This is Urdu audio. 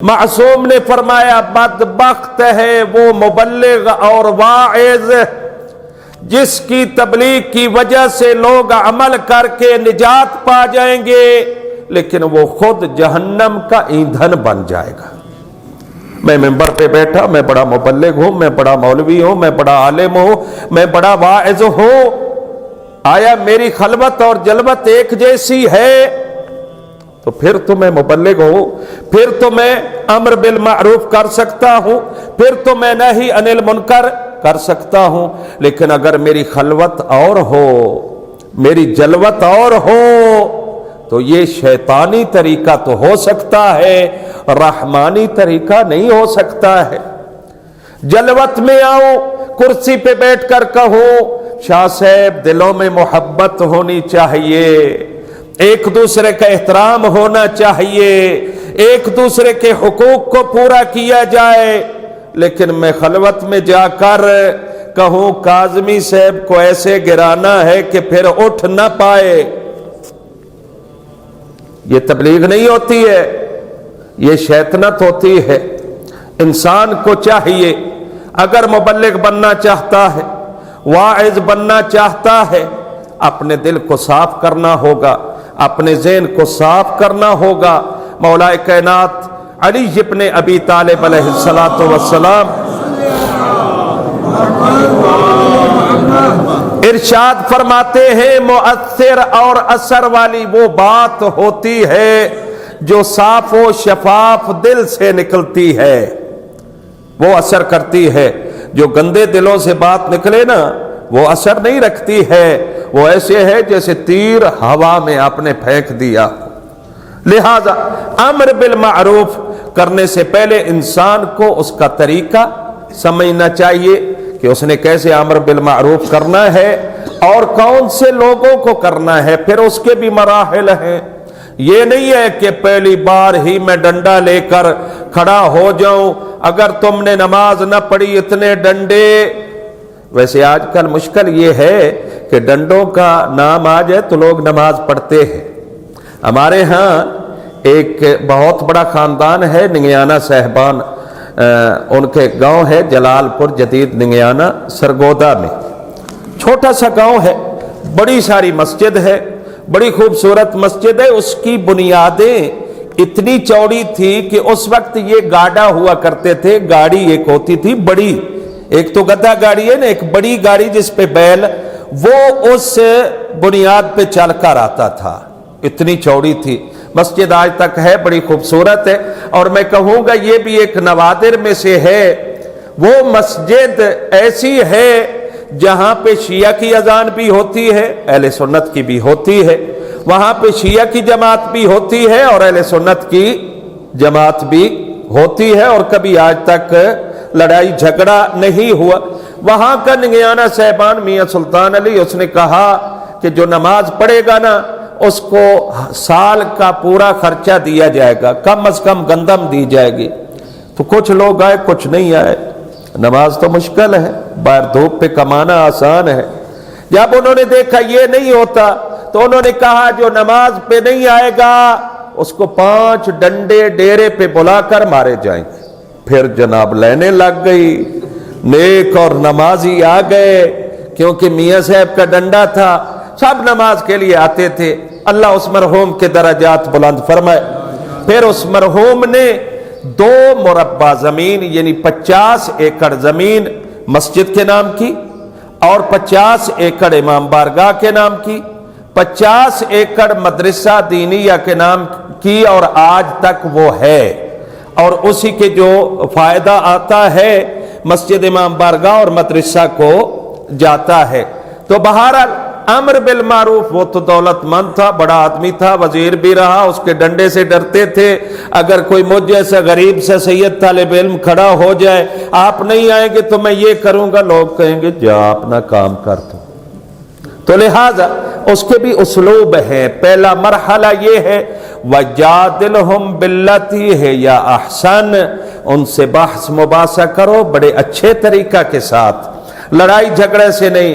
معصوم نے فرمایا بدبخت ہے وہ مبلغ اور واعظ جس کی تبلیغ کی وجہ سے لوگ عمل کر کے نجات پا جائیں گے لیکن وہ خود جہنم کا ایندھن بن جائے گا۔ میں ممبر پہ بیٹھا، میں بڑا مبلغ ہوں، میں بڑا مولوی ہوں، میں بڑا عالم ہوں، میں بڑا واعظ ہوں، آیا میری خلوت اور جلوت ایک جیسی ہے؟ تو پھر تو میں مبلغ ہوں، پھر تو میں امر بالمعروف کر سکتا ہوں، پھر تو میں نہی عن المنکر کر سکتا ہوں، لیکن اگر میری خلوت اور ہو، میری جلوت اور ہو تو یہ شیطانی طریقہ تو ہو سکتا ہے، رحمانی طریقہ نہیں ہو سکتا ہے۔ جلوت میں آؤں، کرسی پہ بیٹھ کر کہوں شاہ صاحب دلوں میں محبت ہونی چاہیے، ایک دوسرے کا احترام ہونا چاہیے، ایک دوسرے کے حقوق کو پورا کیا جائے، لیکن میں خلوت میں جا کر کہوں کاظمی صاحب کو ایسے گرانا ہے کہ پھر اٹھ نہ پائے، یہ تبلیغ نہیں ہوتی ہے، یہ شیطنت ہوتی ہے۔ انسان کو چاہیے اگر مبلغ بننا چاہتا ہے، واعظ بننا چاہتا ہے، اپنے دل کو صاف کرنا ہوگا، اپنے ذہن کو صاف کرنا ہوگا۔ مولا کائنات علی ابن ابی طالب علیہ السلام ارشاد فرماتے ہیں مؤثر اور اثر والی وہ بات ہوتی ہے جو صاف و شفاف دل سے نکلتی ہے، وہ اثر کرتی ہے۔ جو گندے دلوں سے بات نکلے نا وہ اثر نہیں رکھتی ہے، وہ ایسے ہے جیسے تیر ہوا میں آپ نے پھینک دیا۔ لہذا امر بالمعروف کرنے سے پہلے انسان کو اس کا طریقہ سمجھنا چاہیے کہ اس نے کیسے امر بالمعروف کرنا ہے اور کون سے لوگوں کو کرنا ہے، پھر اس کے بھی مراحل ہیں۔ یہ نہیں ہے کہ پہلی بار ہی میں ڈنڈا لے کر کھڑا ہو جاؤں، اگر تم نے نماز نہ پڑھی اتنے ڈنڈے۔ ویسے آج کل مشکل یہ ہے کہ ڈنڈوں کا نام آ جائے تو لوگ نماز پڑھتے ہیں۔ ہمارے ہاں ایک بہت بڑا خاندان ہے ننگیانہ صاحبان، ان کے گاؤں ہے جلال پور جدید ننگیانہ سرگودا میں، چھوٹا سا گاؤں ہے، بڑی ساری مسجد ہے، بڑی خوبصورت مسجد ہے۔ اس کی بنیادیں اتنی چوڑی تھی کہ اس وقت یہ گاڑا ہوا کرتے تھے، گاڑی ایک ہوتی تھی بڑی، ایک تو گدھا گاڑی ہے نا، ایک بڑی گاڑی جس پہ بیل، وہ اس بنیاد پہ چل کر آتا تھا، اتنی چوڑی تھی۔ مسجد آج تک ہے، بڑی خوبصورت ہے، اور میں کہوں گا یہ بھی ایک نوادر میں سے ہے۔ وہ مسجد ایسی ہے جہاں پہ شیعہ کی اذان بھی ہوتی ہے، اہل سنت کی بھی ہوتی ہے، وہاں پہ شیعہ کی جماعت بھی ہوتی ہے اور اہل سنت کی جماعت بھی ہوتی ہے، اور کبھی آج تک لڑائی جھگڑا نہیں ہوا۔ وہاں کا ننگیانہ صاحبان میاں سلطان علی، اس نے کہا کہ جو نماز پڑھے گا نا اس کو سال کا پورا خرچہ دیا جائے گا، کم از کم گندم دی جائے گی۔ تو کچھ لوگ آئے، کچھ نہیں آئے۔ نماز تو مشکل ہے، باہر دھوپ پہ کمانا آسان ہے۔ جب انہوں نے دیکھا یہ نہیں ہوتا تو انہوں نے کہا جو نماز پہ نہیں آئے گا اس کو 5 ڈنڈے ڈیرے پہ بلا کر مارے جائیں گے۔ پھر جناب لینے لگ گئی، نیک اور نمازی آ گئے، کیونکہ میاں صاحب کا ڈنڈا تھا، سب نماز کے لیے آتے تھے۔ اللہ اس مرحوم کے درجات بلند فرمائے۔ پھر اس مرحوم نے 2 مربع زمین یعنی 50 ایکڑ زمین مسجد کے نام کی، اور 50 ایکڑ امام بارگاہ کے نام کی، 50 ایکڑ مدرسہ دینیہ کے نام کی، اور آج تک وہ ہے، اور اسی کے جو فائدہ آتا ہے مسجد امام بارگاہ اور مدرسہ کو جاتا ہے۔ تو بہرحال امر بالمعروف، وہ تو دولت مند تھا، بڑا آدمی تھا، وزیر بھی رہا، اس کے ڈنڈے سے ڈرتے تھے۔ اگر کوئی مجھ جیسا غریب سے سید طالب علم کھڑا ہو جائے، آپ نہیں آئیں گے تو میں یہ کروں گا، لوگ کہیں گے جا اپنا کام کر تو لہذا اس کے بھی اسلوب ہیں۔ پہلا مرحلہ یہ ہے وَجَادِلْهُمْ بِالَّتِي هِيَ أَحْسَنُ، ان سے بحث مباحثہ کرو بڑے اچھے طریقہ کے ساتھ، لڑائی جھگڑے سے نہیں۔